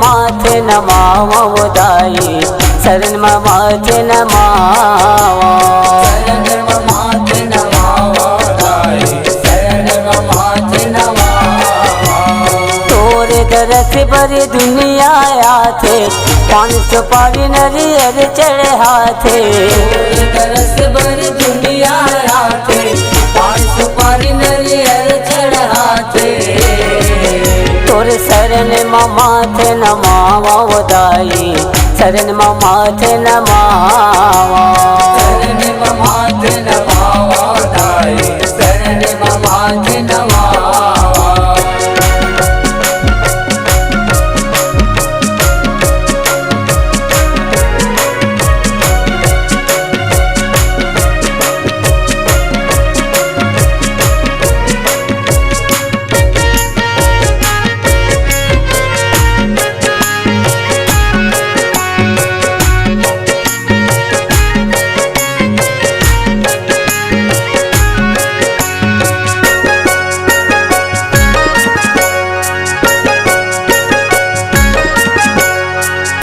माथे नमावो दाई शरण माथे नमावो शरण माथे नमावो दाई शरण माथे नमावो तोरे दरस भरी दुनिया आथे 500 पारी नरियर चढ़े हाथे तोरे दरस भरी दुनिया आथे 500 पारी नरियर चढ़े हाथे तोरे शरण माथे नमावो दाई शरण माथे नमावो शरण माथे नमावो दाई शरण माथे नमावो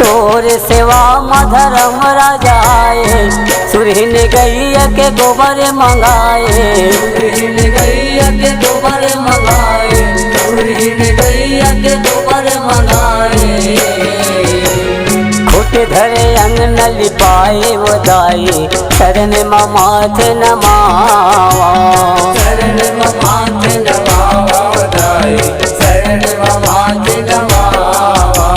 तोरे सेवा मधरम राजाए सुरहिन गैया के गोबर मंगाए सुरहिन गैया के गोबर मंगाए सुरहिन गैया के गोबर मंगाए खुट धरे अंगन लिपाए वो दाई शरण माथे नमावा शरण माथे नमावो दाई शरण माथे नमावो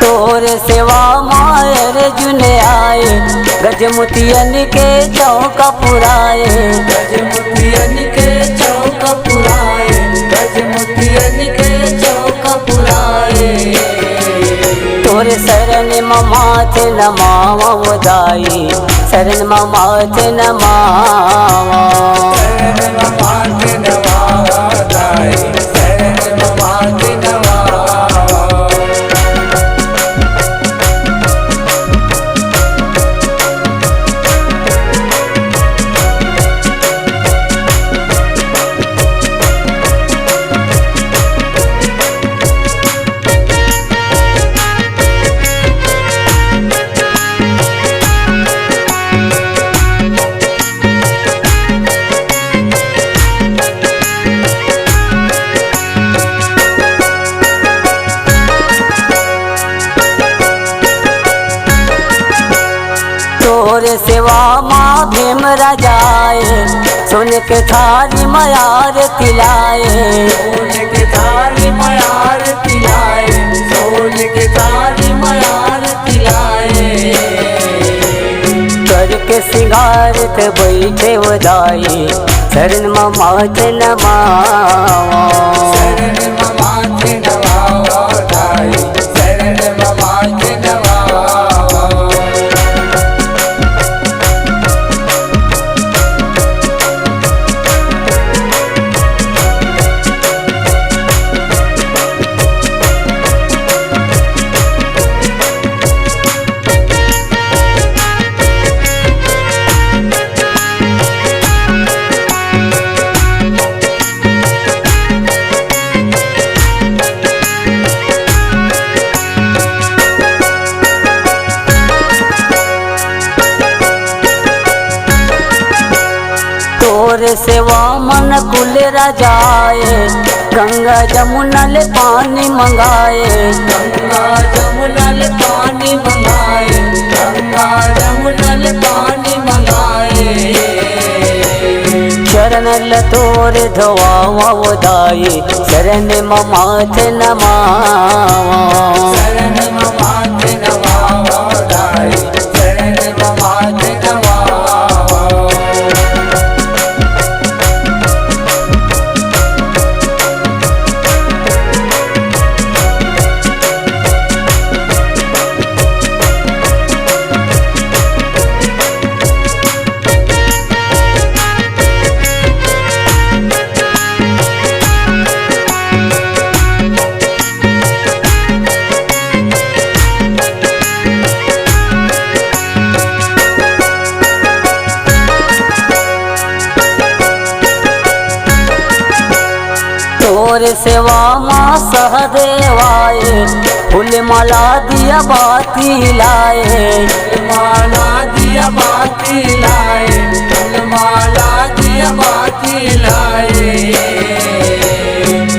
तोरे सेवा मायर जुने आए गजमुतियन के चौका पुराए गजमुतियन के चौक पुराए गजमुतियन के चौक पुराए तोरे शरण माथे नमावो दाई शरण माथे नमावो शरण माथे नमावो दाई शरण माथे नमावो तोरे सेवा माँ भीम राजाए सुन के थारी मयार तिलाए सोन के थाली मयार तिलाए सोन के थाली मयार तिलाए करके सिंगार के बैठे वो दाई शरण माथे नमावो शरण माथे नमावो दाई शरण माथे नमावो तोरे सेवा मन कुल राजाए गंगा जमुना ले पानी मंगाए गंगा जमुना ले पानी मंगाए गंगा जमुना ले पानी मंगाए चरण ल तोरे धोवावो दाई शरण माथे नमावो शरण माथे नमावो दाई शरण माथे नमावो तोरे सेवा माँ सहदेवाए फूल माला दिया बाती लाए माला दिया बाती लाए माला दिया बाती लाए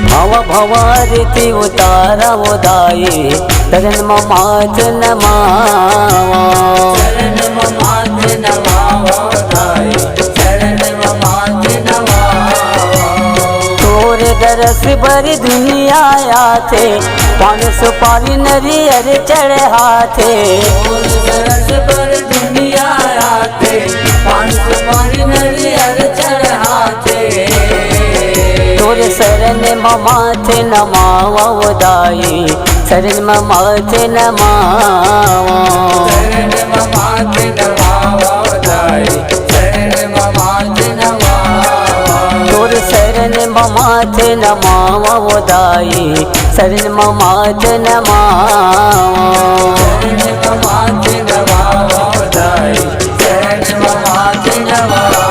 भव भवारिति उतारा उदाई चरण मात नमावा चरण मात नमावाई चरण मात नमावा तोरे दरस भरी दुनिया आथे पान सुपारी नरियर चढ़े हाथे सरस पर दुनिया आते पान सुपारी नरियर चढ़ाते तोरे शरण माथे नमावा उदाई शरण माथे नमावा शरण मात नमावाई शरण मात नमावा तोरे शरण माथे नमावा उदाई शरण माथे नमावा शरण मात नमावाई शरण मात नमावा।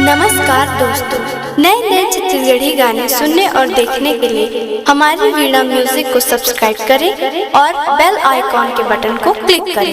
नमस्कार दोस्तों, नए नए छत्तीसगढ़ी गाने सुनने और देखने के लिए हमारी वीणा म्यूजिक को सब्सक्राइब करें और बेल आइकॉन के बटन को क्लिक करें।